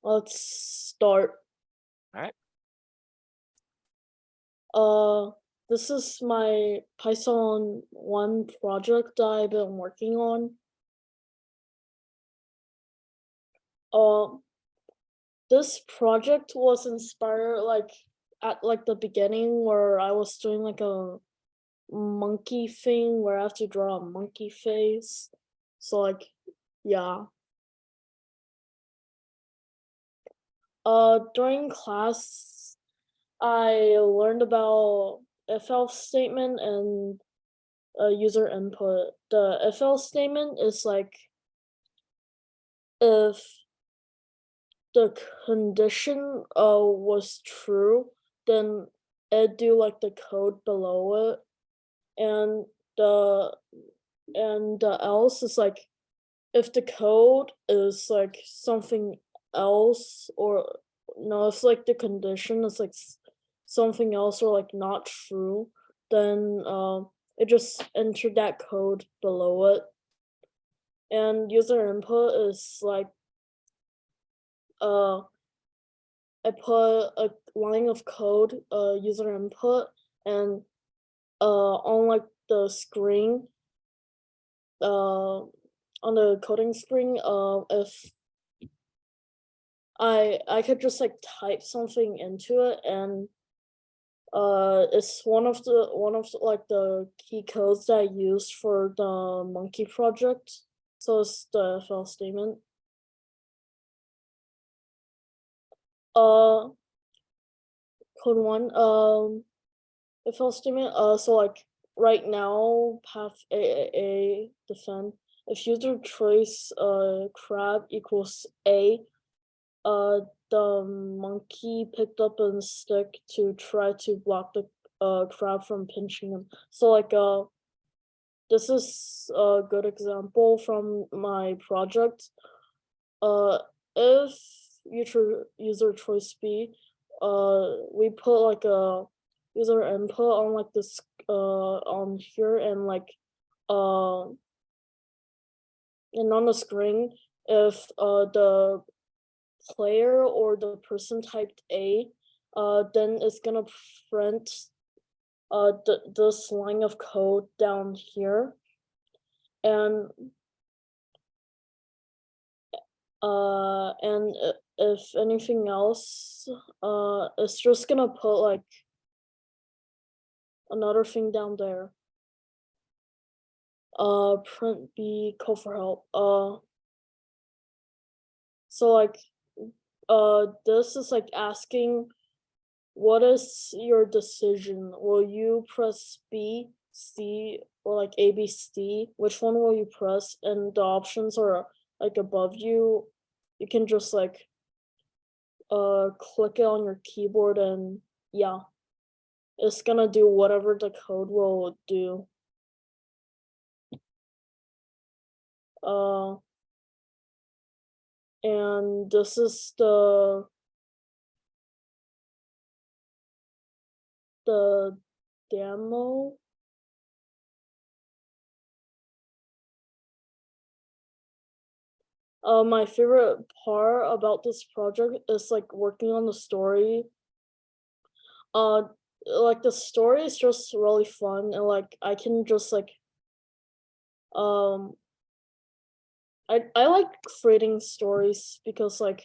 Let's start. All right. This is my Python 1 project that I've been working on. Uh, this project was inspired at the beginning where I was doing like a monkey thing where I have to draw a monkey face. So yeah. During class I learned about if else statement and user input. The if else statement is like if the condition was true, then it do like the code below it, and the the else is like if the code is like something else or no, it's like the condition is like something else or like not true, then it just enter that code below it. And user input is like uh I put a line of code, user input, and on like the screen, on the coding screen, if I could just like type something into it, and it's like the key codes that I used for the monkey project. So it's the if else statement. Uh, code one. If else statement. So like right now, path A defend. If user choice crab equals A, uh the monkey picked up a stick to try to block the crab from pinching him. So this is a good example from my project. Uh if user choice B, we put like a user input on like this on here and uh and on the screen if the player or the person typed A, then it's gonna print this line of code down here, and if anything else, it's just gonna put like another thing down there. Print B call for help. So this is like asking, what is your decision? Will you press B, C, or like A, B, C? Which one will you press? And the options are like above you. You can just click it on your keyboard and yeah, it's gonna do whatever the code will do. Uh, and this is the demo. My favorite part about this project is like working on the story. Uh, like the story is just really fun, and like I can just um I like creating stories because like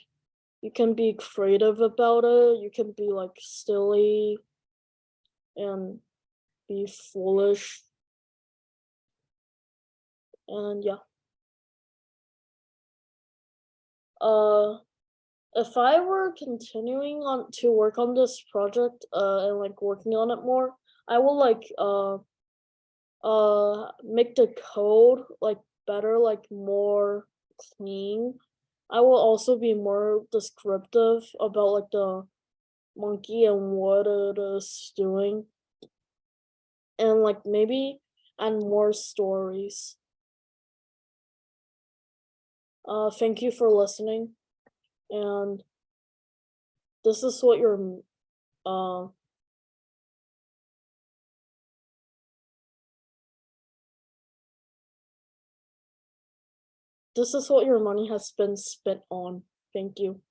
you can be creative about it. You can be like silly and be foolish, and yeah. Uh, if I were continuing on to work on this project, and like working on it more, I will make the code like better, like more clean. I will also be more descriptive about like the monkey and what it is doing, and like maybe add more stories. Thank you for listening, and this is what your uh this is what your money has been spent on. Thank you.